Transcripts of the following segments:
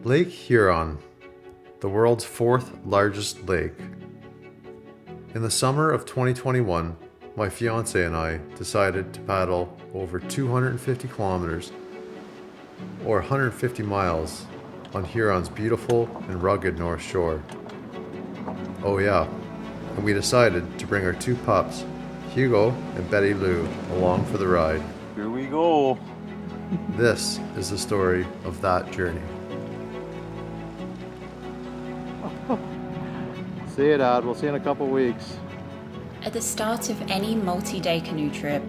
Lake Huron, the world's fourth largest lake. In the summer of 2021, my fiance and I decided to paddle over 250 kilometers or 150 miles on Huron's beautiful and rugged North Shore. Oh yeah, and we decided to bring our two pups, Hugo and Betty Lou, along for the ride. Here we go. This is the story of that journey. See you, Dad. We'll see you in a couple weeks. At the start of any multi-day canoe trip,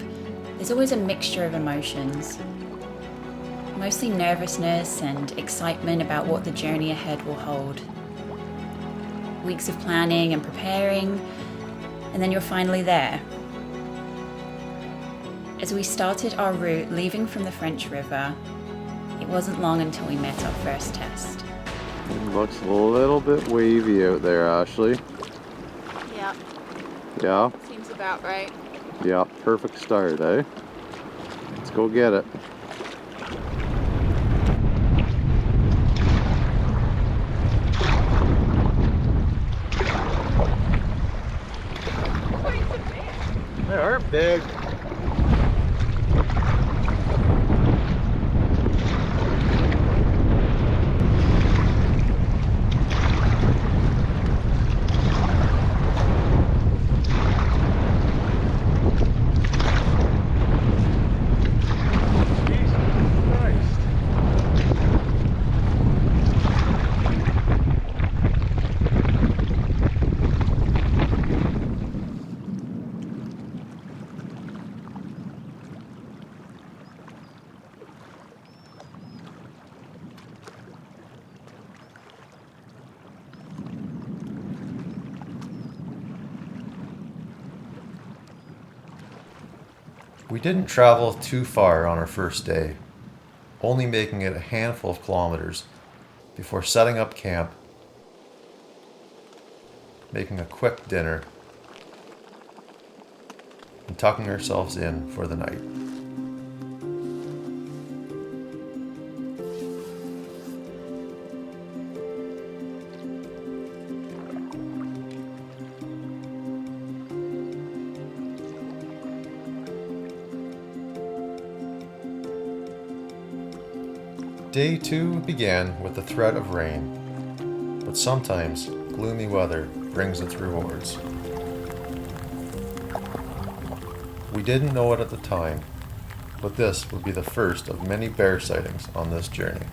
there's always a mixture of emotions. Mostly nervousness and excitement about what the journey ahead will hold. Weeks of planning and preparing, and then you're finally there. As we started our route leaving from the French River, it wasn't long until we met our first test. It looks a little bit wavy out there, Ashley. Yeah, Yeah? seems about right. Yeah, perfect start, eh? Let's go get it. They are big. We didn't travel too far on our first day, only making it a handful of kilometers before setting up camp, making a quick dinner, and tucking ourselves in for the night. Day 2 began with the threat of rain, but sometimes gloomy weather brings its rewards. We didn't know it at the time, but this would be the first of many bear sightings on this journey.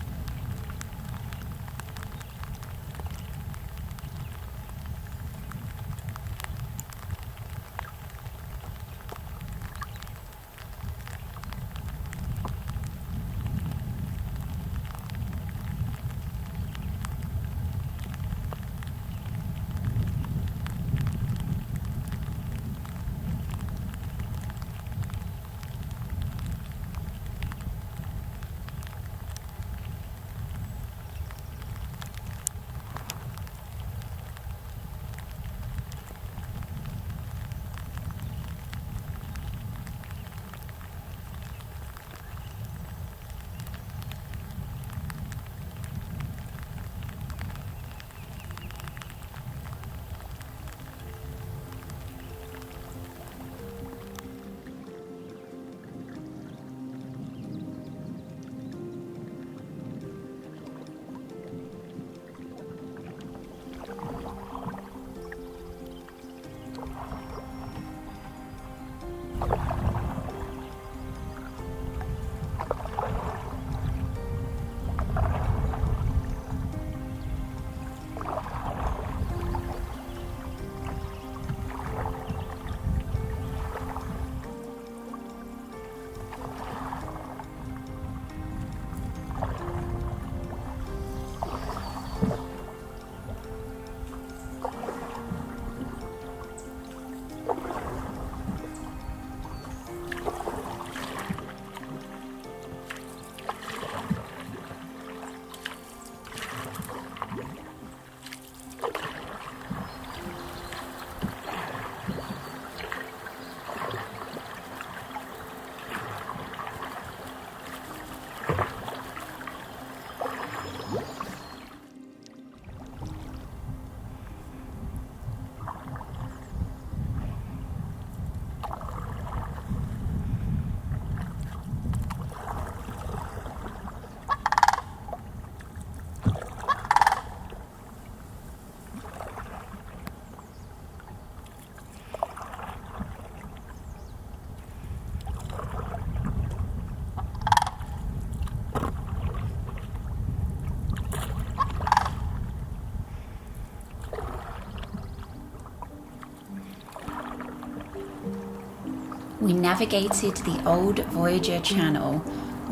we navigated the old Voyager Channel,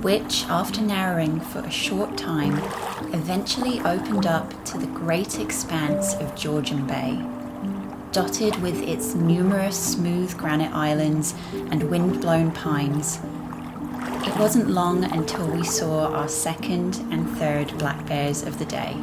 which, after narrowing for a short time, eventually opened up to the great expanse of Georgian Bay. Dotted with its numerous smooth granite islands and wind-blown pines, it wasn't long until we saw our second and third black bears of the day.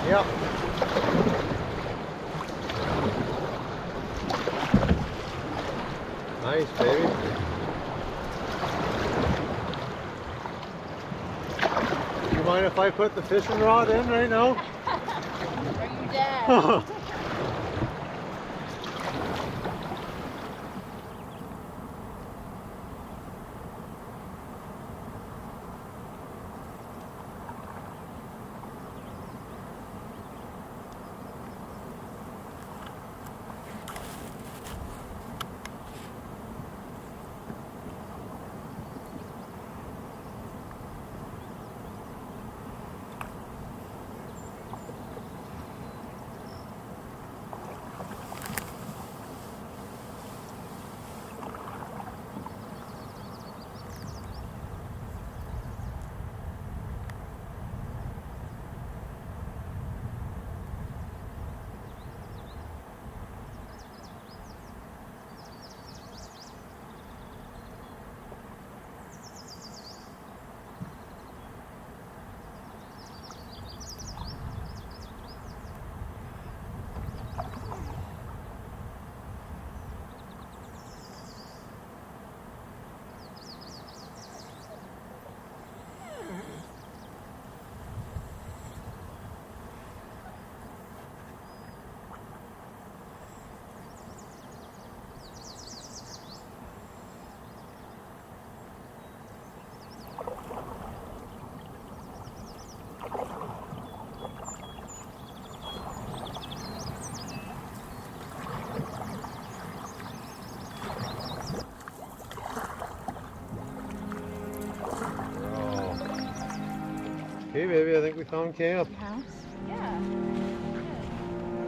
Yep. Nice, baby. Do you mind if I put the fishing rod in right now? Are you dead? Okay, baby, I think we found camp. House? Yeah.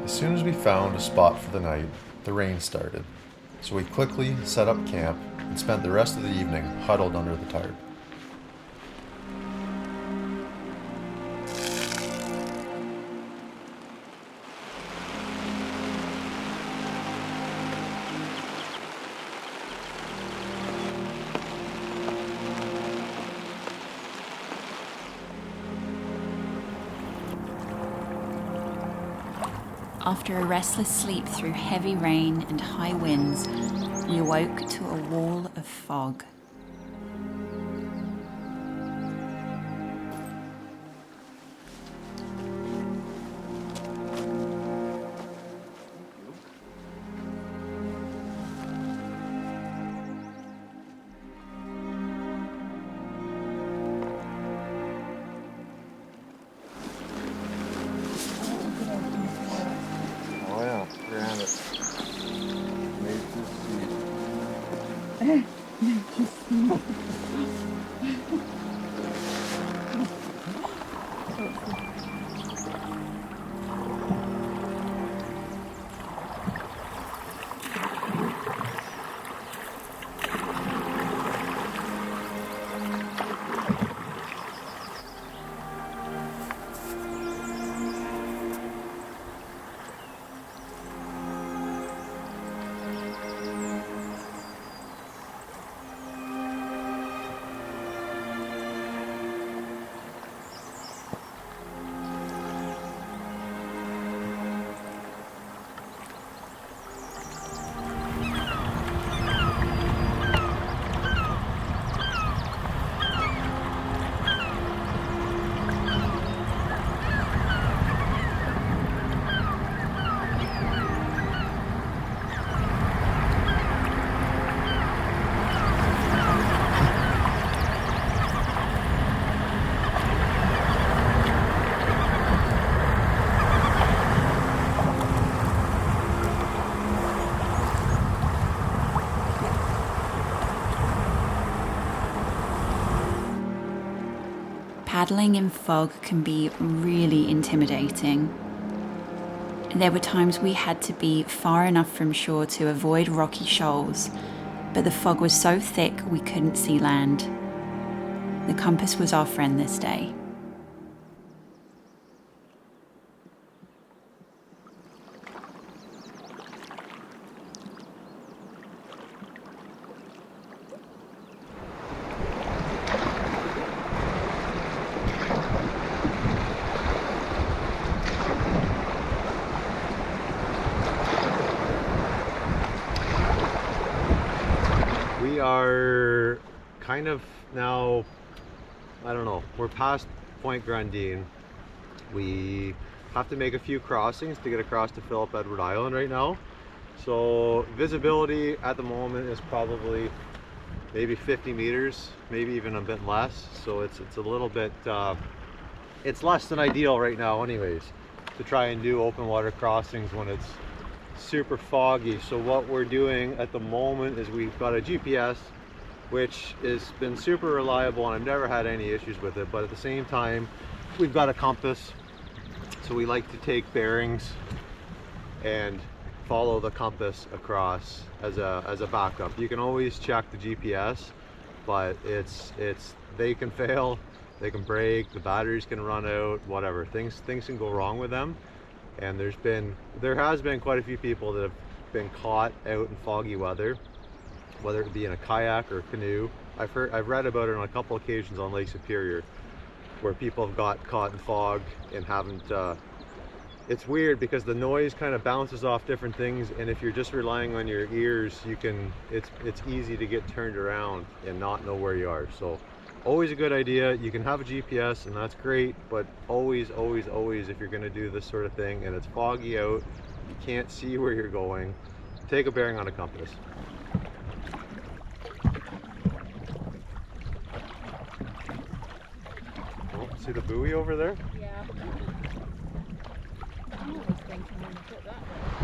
As soon as we found a spot for the night, the rain started. So we quickly set up camp and spent the rest of the evening huddled under the tarp. After a restless sleep through heavy rain and high winds, we awoke to a wall of fog. Oh yeah, granite. Paddling in fog can be really intimidating. There were times we had to be far enough from shore to avoid rocky shoals, but the fog was so thick we couldn't see land. The compass was our friend this day. We are kind of now, I don't know, we're past Point Grandine. We have to make a few crossings to get across to Philip Edward Island right now. So visibility at the moment is probably maybe 50 meters, maybe even a bit less. So it's a little bit, it's less than ideal right now anyways, to try and do open water crossings when it's super foggy. So what we're doing at the moment is we've got a GPS which has been super reliable and I've never had any issues with it, but at the same time we've got a compass, so we like to take bearings and follow the compass across as a backup. You can always check the GPS, but they can fail, they can break, the batteries can run out, whatever, things can go wrong with them. And there has been quite a few people that have been caught out in foggy weather, whether it be in a kayak or a canoe. I've read about it on a couple occasions on Lake Superior, where people have got caught in fog and haven't. It's weird because the noise kind of bounces off different things, and if you're just relying on your ears, it's easy to get turned around and not know where you are. So always a good idea. You can have a GPS and that's great, but always if you're going to do this sort of thing and it's foggy out, you can't see where you're going, take a bearing on a compass. Oh, see the buoy over there? Yeah. I was thinking when you put that there.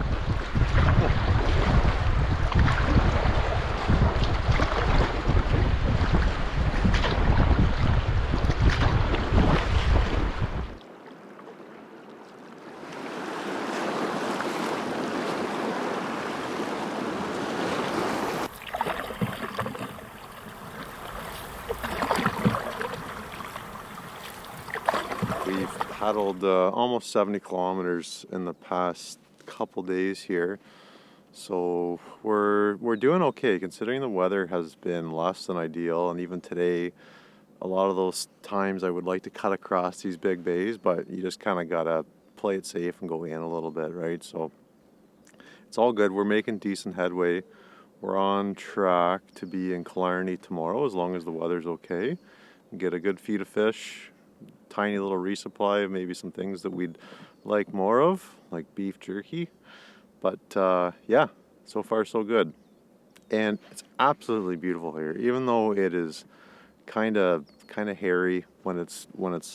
We've paddled almost 70 kilometers in the past couple days here, so we're doing okay considering the weather has been less than ideal. And even today, a lot of those times I would like to cut across these big bays, but you just kind of gotta play it safe and go in a little bit, right? So it's all good. We're making decent headway. We're on track to be in Killarney tomorrow as long as the weather's okay. Get a good feed of fish, tiny little resupply of maybe some things that we'd like more of, like beef jerky. But yeah, so far so good. And it's absolutely beautiful here, even though it is kind of hairy when it's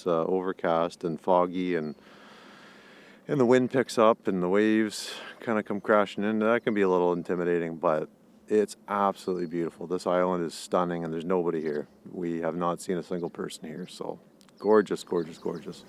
overcast and foggy, and the wind picks up and the waves kind of come crashing in. That can be a little intimidating, but it's absolutely beautiful. This island is stunning and there's nobody here. We have not seen a single person here, so gorgeous, gorgeous, gorgeous.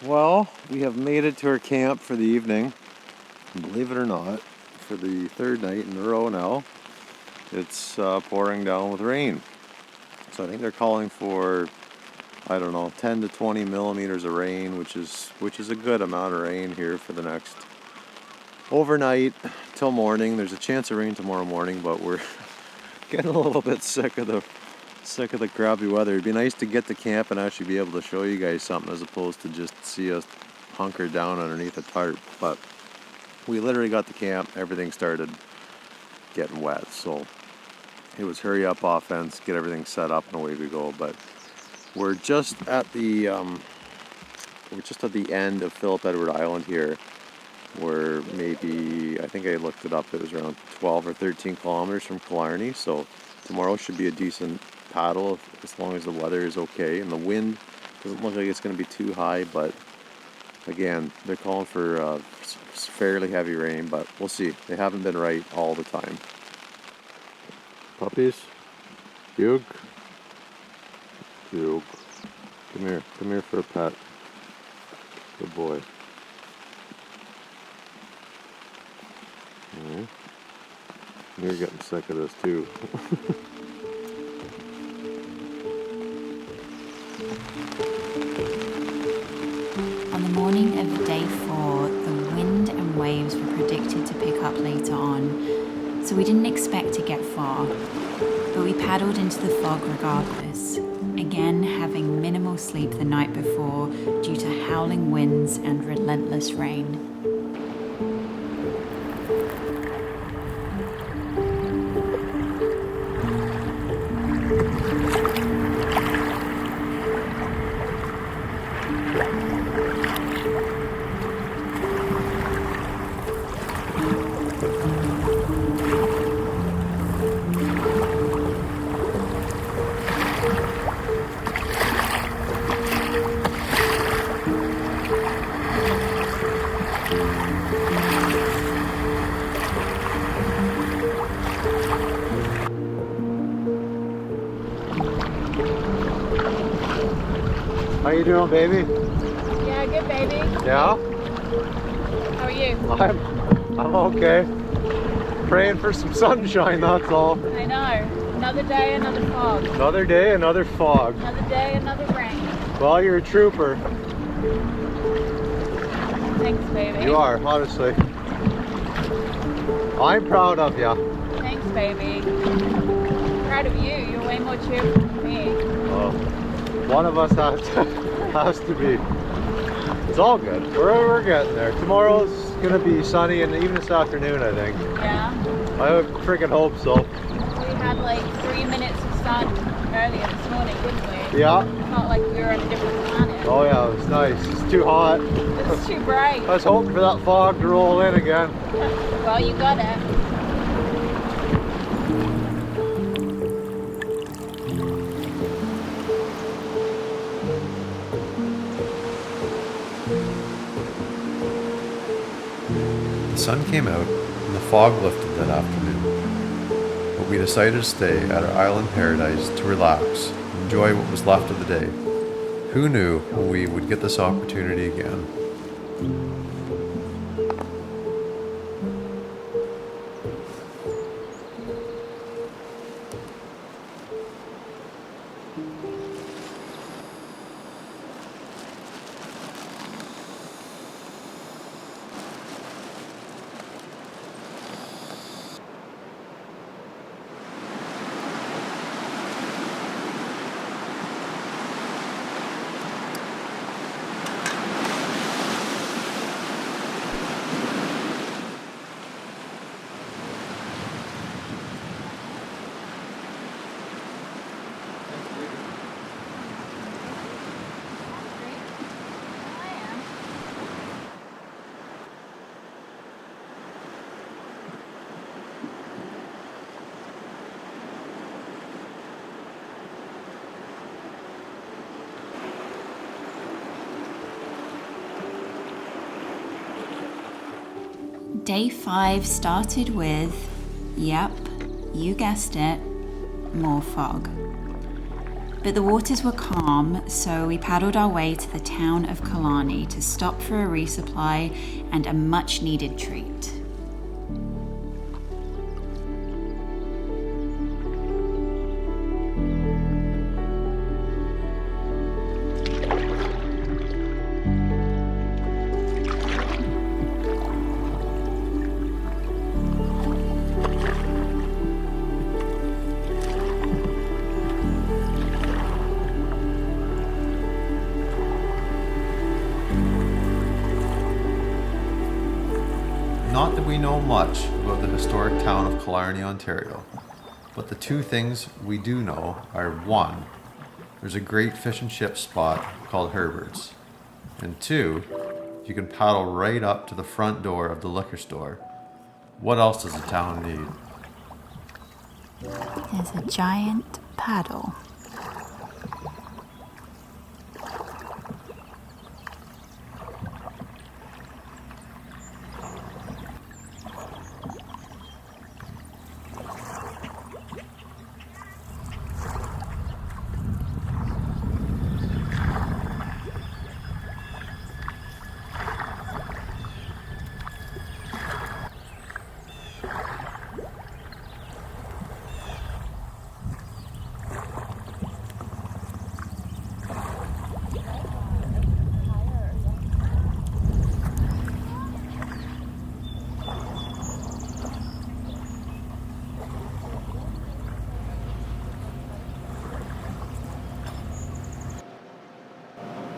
Well, we have made it to our camp for the evening. Believe it or not, for the third night in a row now, it's pouring down with rain. So I think they're calling for, I don't know, 10 to 20 millimeters of rain, which is a good amount of rain here for the next overnight till morning. There's a chance of rain tomorrow morning, but we're getting a little bit sick of the crappy weather. It'd be nice to get to camp and actually be able to show you guys something as opposed to just see us hunkered down underneath a tarp. But we literally got to camp, everything started getting wet, so it was hurry up offense, get everything set up and away we go. But we're just at the we're just at the end of Philip Edward Island here. We're maybe, I think I looked it up, it was around 12 or 13 kilometers from Killarney. So tomorrow should be a decent paddle as long as the weather is okay. And the wind doesn't look like it's going to be too high, but again, they're calling for fairly heavy rain, but we'll see. They haven't been right all the time. Puppies? Hugh? Hugh. Come here for a pet. Good boy. Alright. You're getting sick of this too. On the morning of day 4, the wind and waves were predicted to pick up later on, so we didn't expect to get far, but we paddled into the fog regardless, again having minimal sleep the night before due to howling winds and relentless rain. How you doing, baby? Yeah, good baby. Yeah? How are you? I'm okay. Praying for some sunshine, that's all. I know. Another day, another fog. Another day, another fog. Another day, another rain. Well, you're a trooper. Thanks, baby. You are, honestly. I'm proud of you. Thanks, baby. Proud of you. You're way more cheerful than me. Oh, one of us has to be. It's all good. We're getting there. Tomorrow's gonna be sunny, and even this afternoon, I think. Yeah. I would freaking hope so. We had like 3 minutes of sun earlier this morning, didn't we? Yeah. Felt like we were on a different planet. Oh yeah, it was nice. It's too hot. It's too bright. I was hoping for that fog to roll in again. Well, you got it. The sun came out and the fog lifted that afternoon, but we decided to stay at our island paradise to relax and enjoy what was left of the day. Who knew we would get this opportunity again? Day 5 started with, yep, you guessed it, more fog. But the waters were calm, so we paddled our way to the town of Killarney to stop for a resupply and a much needed treat. Not that we know much about the historic town of Killarney, Ontario, but the two things we do know are: one, there's a great fish and chip spot called Herbert's, And 2, you can paddle right up to the front door of the liquor store. What else does a town need? There's a giant paddle.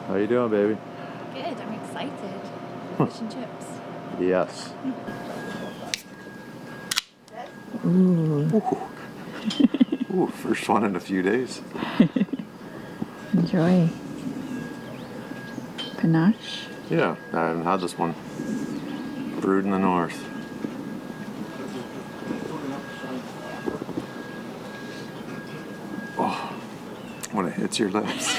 How you doing, baby? Good, I'm excited. Fish and chips. Yes. Ooh, first one in a few days. Enjoy. Panache. Yeah, I haven't had this one. Brewed in the north. Oh, when it hits your lips.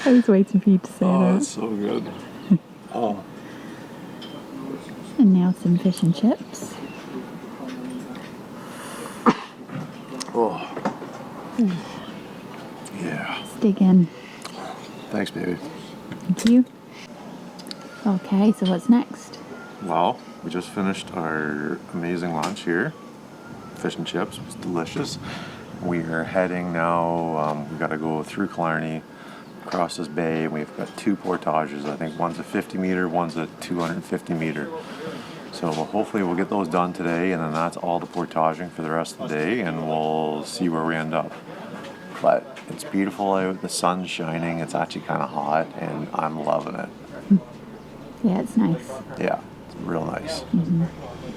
I was waiting for you to say Oh, that. it's so good. Oh. And now some fish and chips. Oh. Yeah. Let's dig in. Thanks, baby. Thank you. Okay, so what's next? Well, we just finished our amazing lunch here. Fish and chips. It was delicious. We are heading now. We got to go through Killarney, across this bay, and we've got 2 portages. I think one's a 50 meter, one's a 250 meter. So hopefully we'll get those done today, and then that's all the portaging for the rest of the day, and we'll see where we end up. But it's beautiful out, the sun's shining, it's actually kind of hot, and I'm loving it. Yeah, it's nice. Yeah, it's real nice.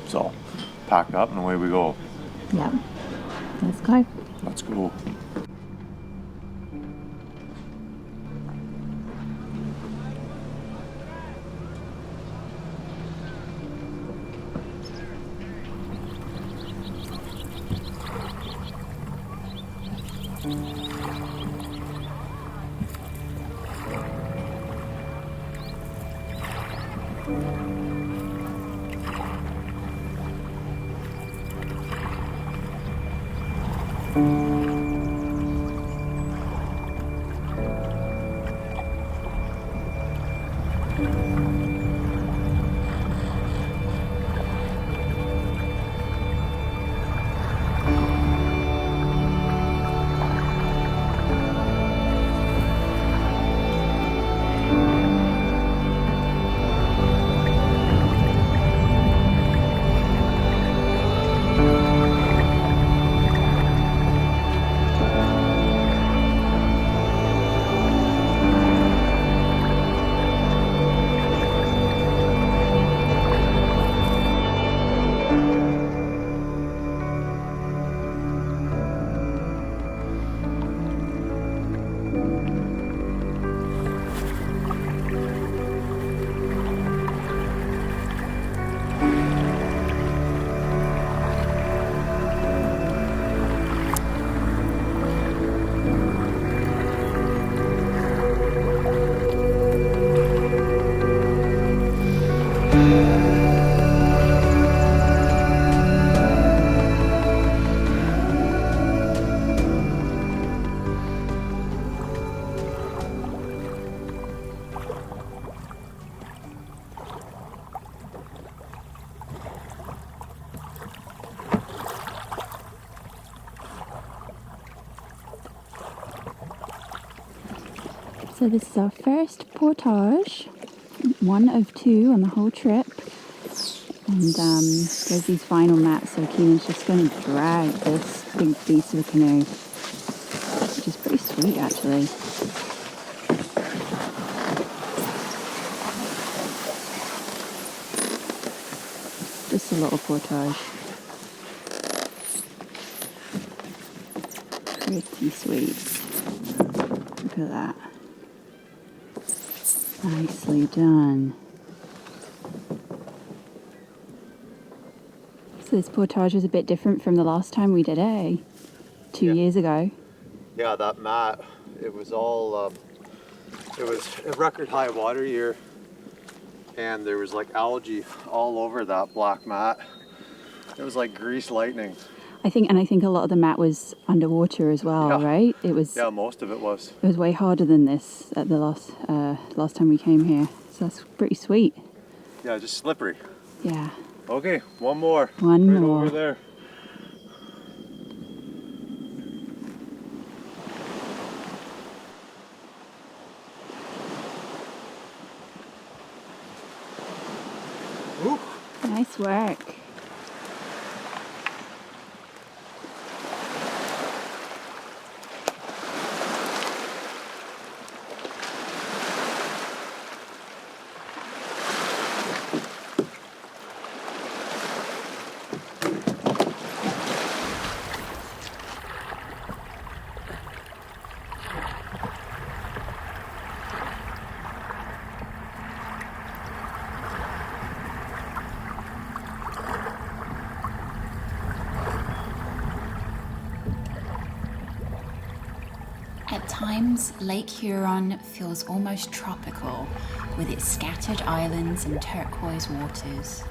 So, pack up and away we go. Yeah. Let's go. Let's go. So this is our first portage, one of 2 on the whole trip. And there's these final mats, so Keenan's just going to drag this big piece of the canoe, which is pretty sweet actually. Just a little portage. Pretty sweet. Look at that. Nicely done. So this portage is a bit different from the last time we did it, eh? 2 Yeah. years ago. Yeah, that mat, it was all, it was a record high water year, and there was like algae all over that black mat. It was like grease lightning. I think a lot of the mat was underwater as well, Yeah. right? It was Most of it was. It was way harder than this at the last time we came here. So that's pretty sweet. Yeah, just slippery. Yeah. Okay, one more. One right more. over there. Oop. Nice work. At times, Lake Huron feels almost tropical with its scattered islands and turquoise waters.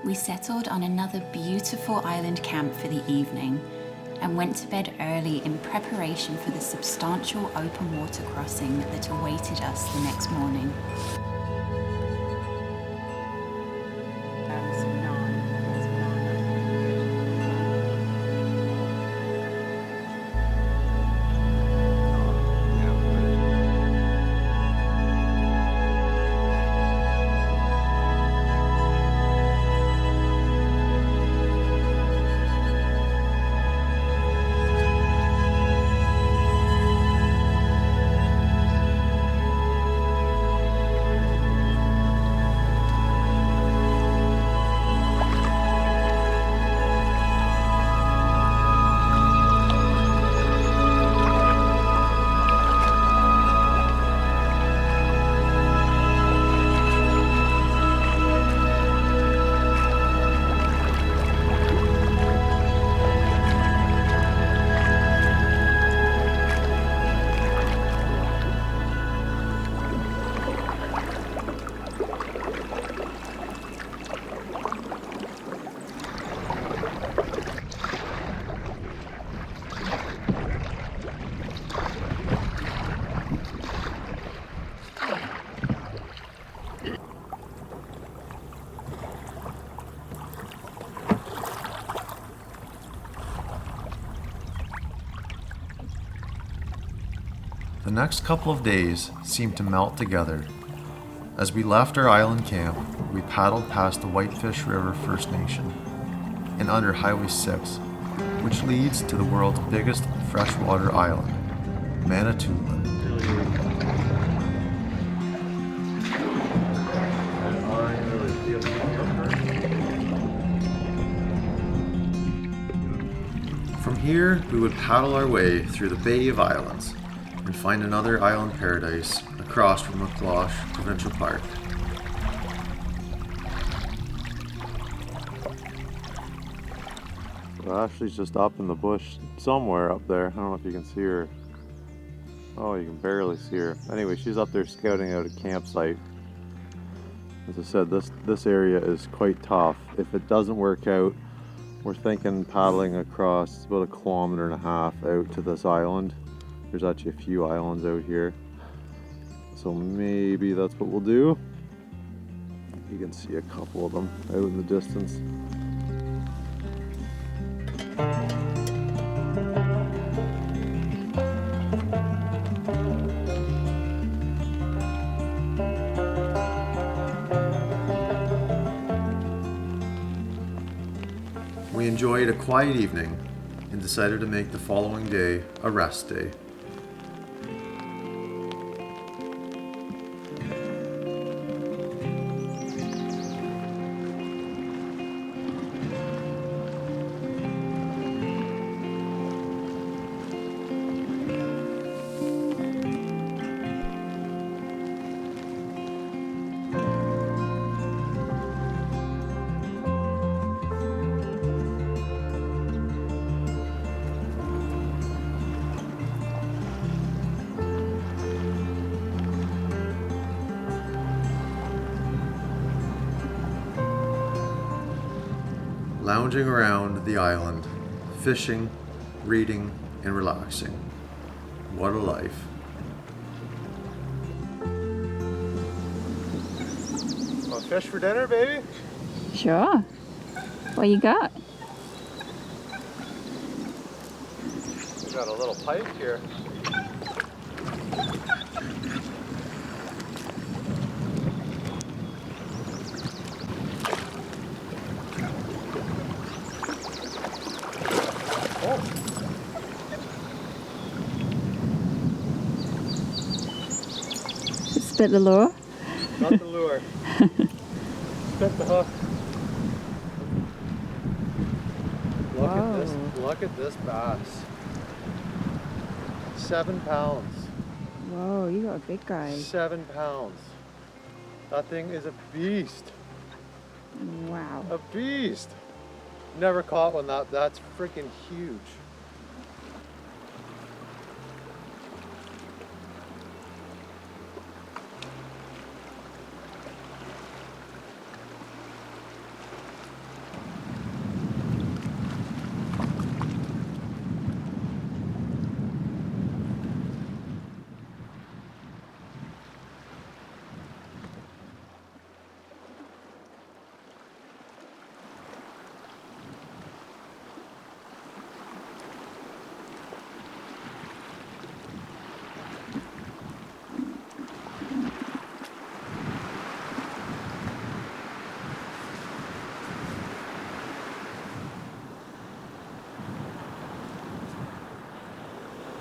We settled on another beautiful island camp for the evening and went to bed early in preparation for the substantial open water crossing that awaited us the next morning. The next couple of days seemed to melt together. As we left our island camp, we paddled past the Whitefish River First Nation and under Highway 6, which leads to the world's biggest freshwater island, Manitoulin. From here, we would paddle our way through the Bay of Islands and find another island paradise across from the Cloche Provincial Park. Well, Ashley's just up in the bush somewhere up there. I don't know if you can see her. Oh, you can barely see her. Anyway, she's up there scouting out a campsite. As I said, this area is quite tough. If it doesn't work out, we're thinking paddling across about 1.5 kilometers out to this island. There's actually a few islands out here, so maybe that's what we'll do. You can see a couple of them out in the distance. We enjoyed a quiet evening and decided to make the following day a rest day. Lounging around the island, fishing, reading, and relaxing. What a life. Want fish for dinner, baby? Sure. What you got? We got a little pike here. Spit the lure? Not the lure. Spit the hook. Look at this bass. 7 pounds. Whoa, you got a big guy. 7 pounds. That thing is a beast. Wow. A beast. Never caught one that's freaking huge.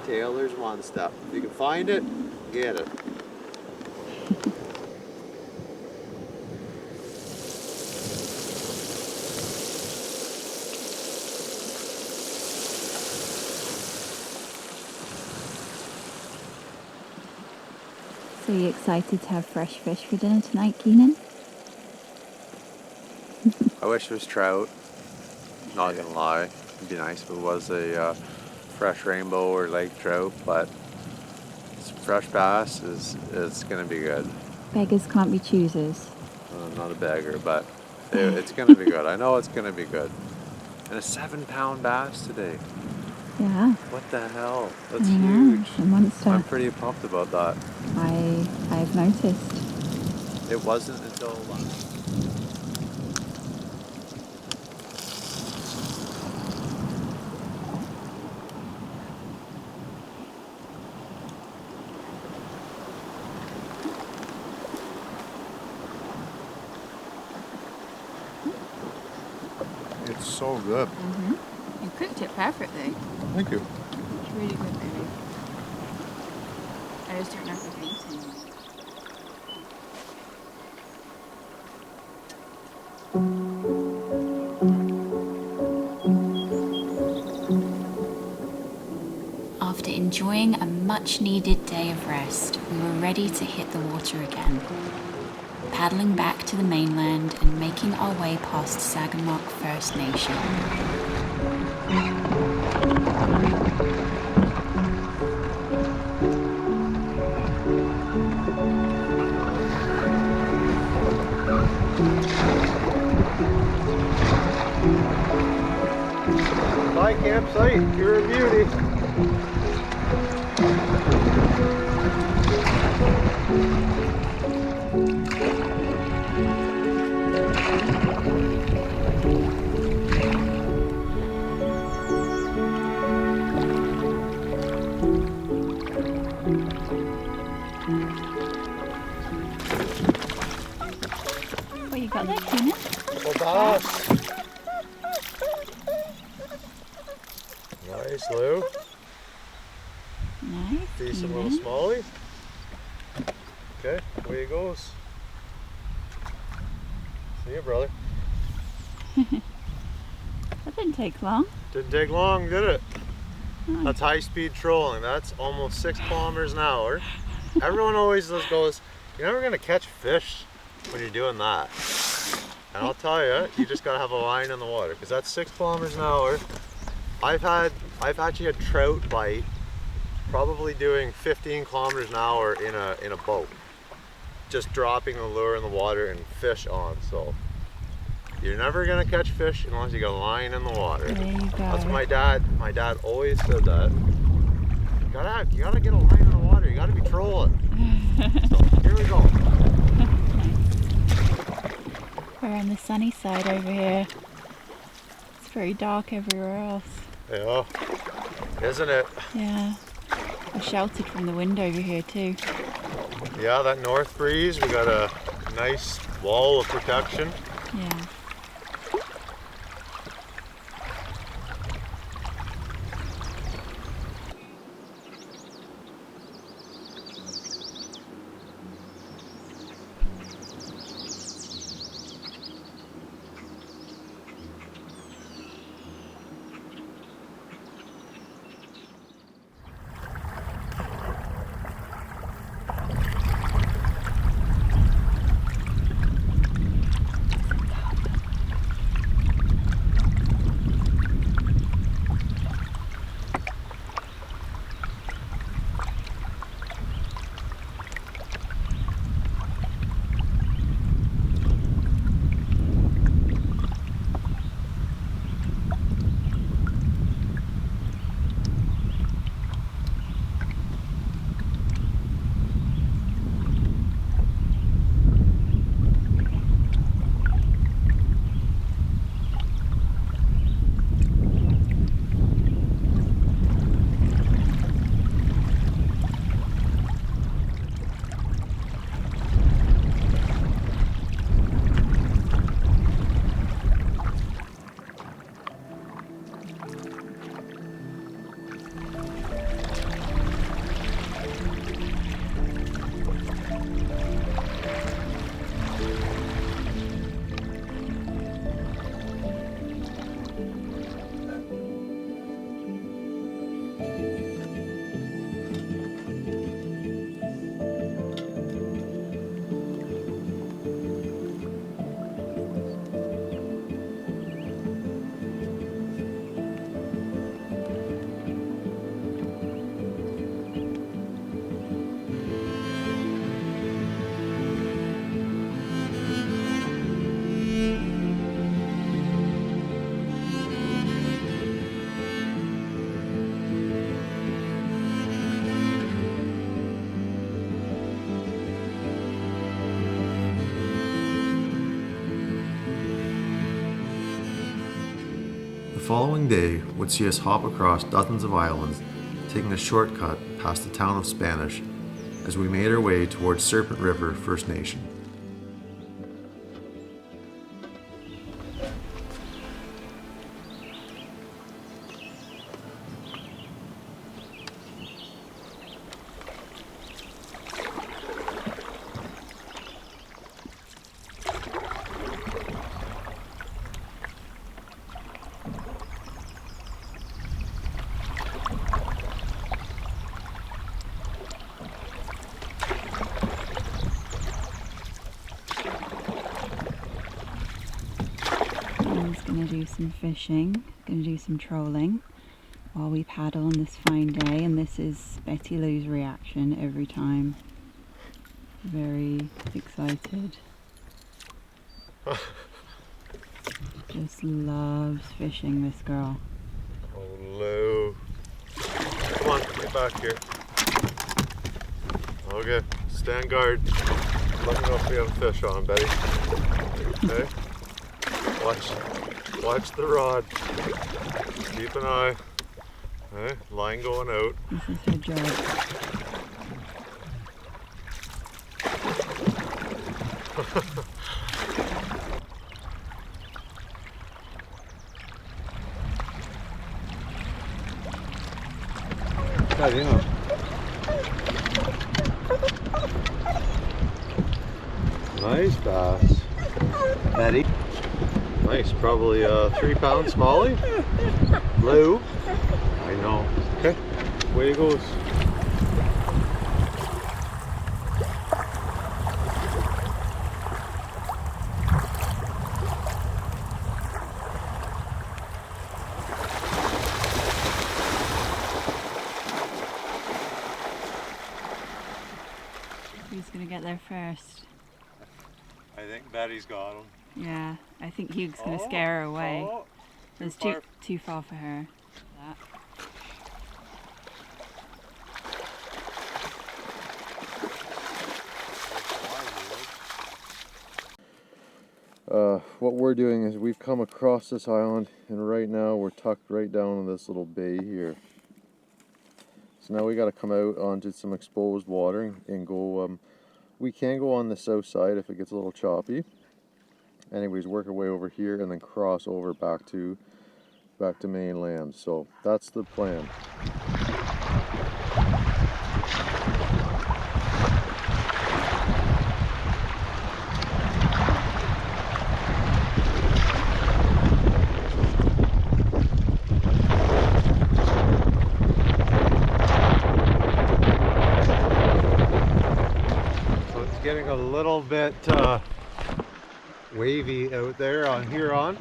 Taylor's one step. If you can find it, get it. So you excited to have fresh fish for dinner tonight, Keenan? I wish it was trout. Not gonna lie. It'd be nice if it was a fresh rainbow or lake trout, but fresh bass is gonna be good. Beggars can't be choosers. I'm not a beggar, but it's gonna be good. I know it's gonna be good. And a 7-pound bass today. Yeah. What the hell? That's I know, huge. a monster. I'm pretty pumped about that. I've noticed. It wasn't until It's so good. You cooked it perfectly. Thank you. It's really good, baby. I just don't know if I've eaten. After enjoying a much-needed day of rest, we were ready to hit the water again. Paddling back to the mainland and making our way past Sagamok First Nation. My campsite, you're a beauty. What you got there, Keenan? Well, bass. Nice, Lou. Nice. Decent little Keenan. smallie. Okay, away he goes. See ya, brother. That didn't take long. Didn't take long, did it? Nice. That's high-speed trolling. That's almost 6 kilometers an hour. Everyone always just goes, "You're never gonna catch fish when you're doing that." And I'll tell you, you just gotta have a line in the water because that's 6 kilometers an hour. I've actually had trout bite probably doing 15 kilometers an hour in a boat, just dropping the lure in the water and fish on. So you're never gonna catch fish unless you got a line in the water. There you go. That's what my dad always said that. You gotta get a line in the water. You gotta be trolling. So here we go. We're on the sunny side over here. It's very dark everywhere else. Yeah, isn't it? Yeah. We're sheltered from the wind over here too. Yeah, that north breeze. We got a nice wall of protection. Yeah. The following day would see us hop across dozens of islands, taking a shortcut past the town of Spanish as we made our way towards Serpent River First Nation. Gonna do some fishing, gonna do some trolling while we paddle on this fine day, and this is Betty Lou's reaction every time. Very excited. Just loves fishing, this girl. Oh, Lou. Come on, get back here. Okay, stand guard. Let me know if we have a fish on, Betty. Okay? Watch the rod. Keep an eye. Okay, line going out. This is her job. yeah. Nice bass. Betty. Nice, probably 3 pound smallie. Blue. I know. Okay, away he goes. Who's gonna get there first? I think Betty's got him. Yeah, I think Hugh's gonna scare her away. Oh, It's too far for her. That. What we're doing is we've come across this island, and right now we're tucked right down in this little bay here. So now we got to come out onto some exposed water and go. We can go on the south side if it gets a little choppy. Anyways, work our way over here and then cross over back to mainland. So that's the plan. Getting a little bit wavy out there on Huron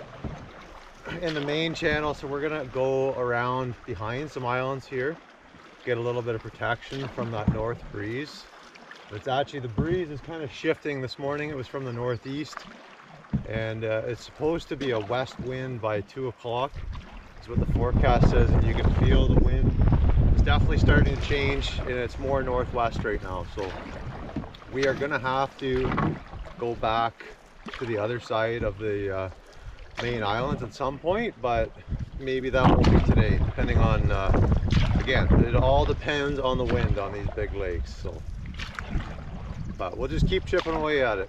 in the main channel, so we're gonna go around behind some islands here, get a little bit of protection from that north breeze. But it's actually, the breeze is kind of shifting this morning. It was from the northeast, and it's supposed to be a west wind by 2 o'clock is what the forecast says, and you can feel the wind. It's definitely starting to change, and it's more northwest right now. So we are gonna have to go back to the other side of the main islands at some point, but maybe that won't be today, depending on, again, it all depends on the wind on these big lakes. So, but we'll just keep chipping away at it.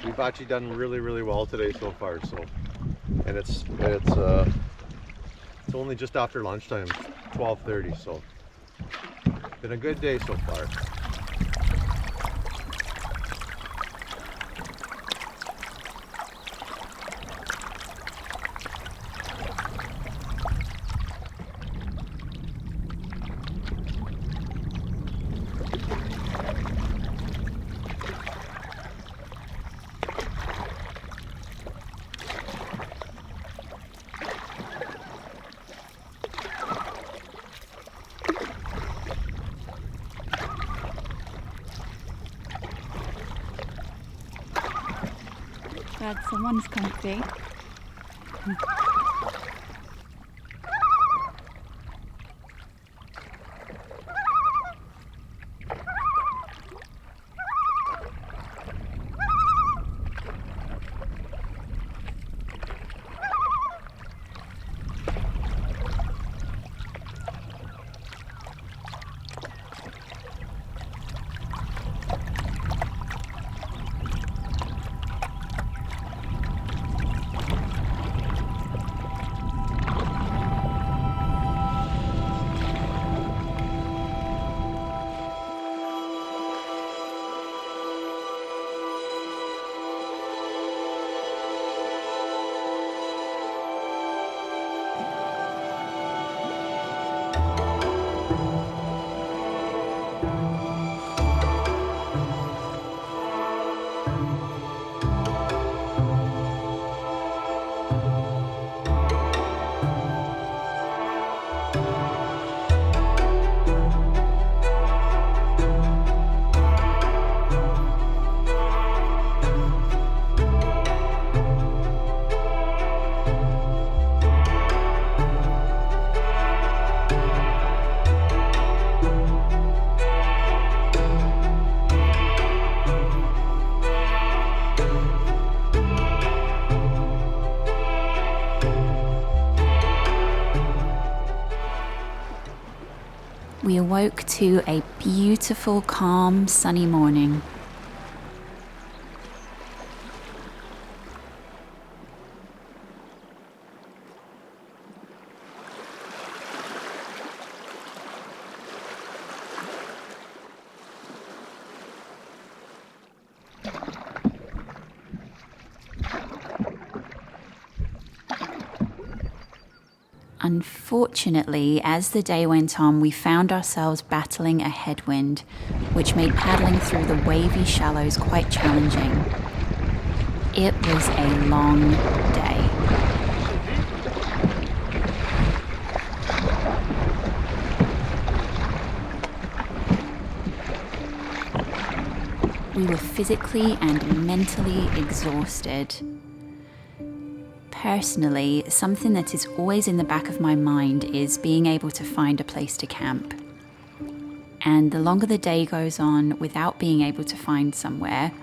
We've actually done really, really well today so far. So, and it's only just after lunchtime, 12:30. So, been a good day so far. Glad someone's comfy. We awoke to a beautiful, calm, sunny morning. Unfortunately, as the day went on, we found ourselves battling a headwind, which made paddling through the wavy shallows quite challenging. It was a long day. We were physically and mentally exhausted. Personally, something that is always in the back of my mind is being able to find a place to camp. And the longer the day goes on without being able to find somewhere,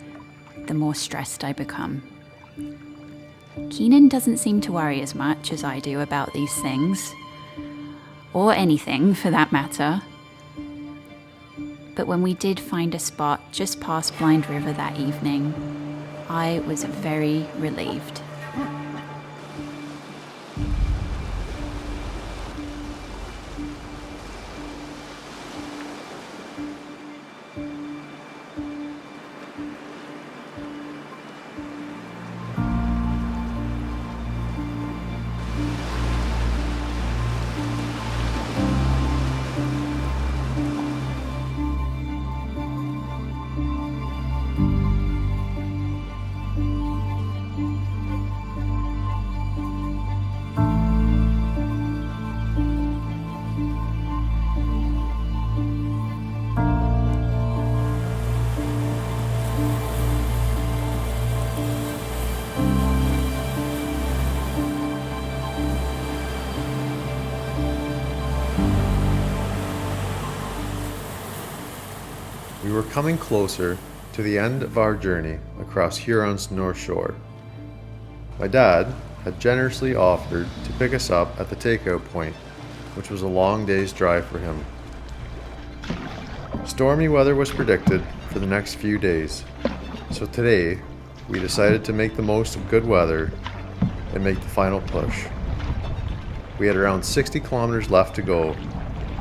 the more stressed I become. Keenan doesn't seem to worry as much as I do about these things, or anything for that matter. But when we did find a spot just past Blind River that evening, I was very relieved. We were coming closer to the end of our journey across Huron's north shore. My dad had generously offered to pick us up at the takeout point, which was a long day's drive for him. Stormy weather was predicted for the next few days, so today we decided to make the most of good weather and make the final push. We had around 60 kilometers left to go,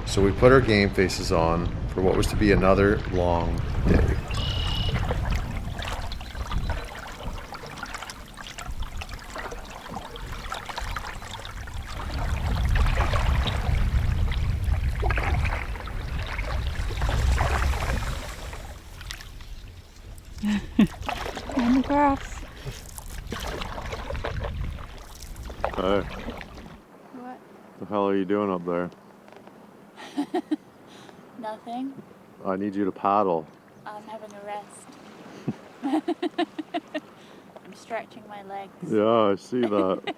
so we put our game faces on for what was to be another long day. On the grass. Hey, What? the hell are you doing up there? Nothing. I need you to paddle. I'm having a rest. I'm stretching my legs. Yeah, I see that.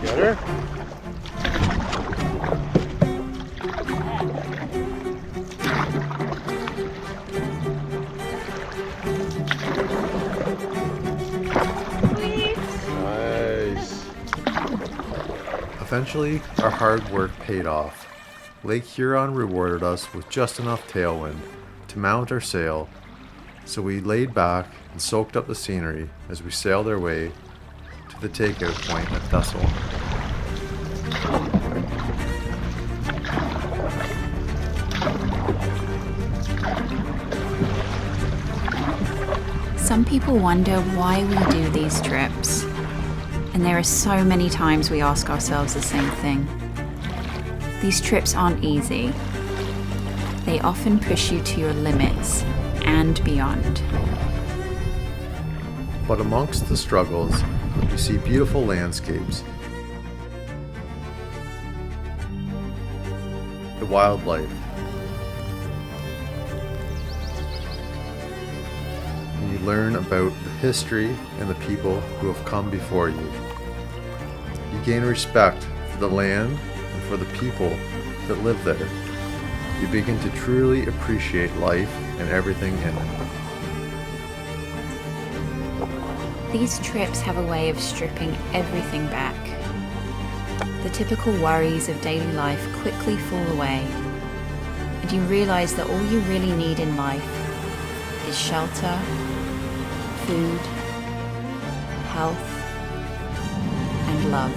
Get her? Nice. Eventually, our hard work paid off. Lake Huron rewarded us with just enough tailwind to mount our sail, so we laid back and soaked up the scenery as we sailed our way to the takeout point at Thistle. Some people wonder why we do these trips, and there are so many times we ask ourselves the same thing. These trips aren't easy. They often push you to your limits and beyond. But amongst the struggles, you see beautiful landscapes, the wildlife, and you learn about the history and the people who have come before you. You gain respect for the land and for the people that live there. You begin to truly appreciate life and everything in it. These trips have a way of stripping everything back. The typical worries of daily life quickly fall away, and you realize that all you really need in life is shelter, food, health, and love.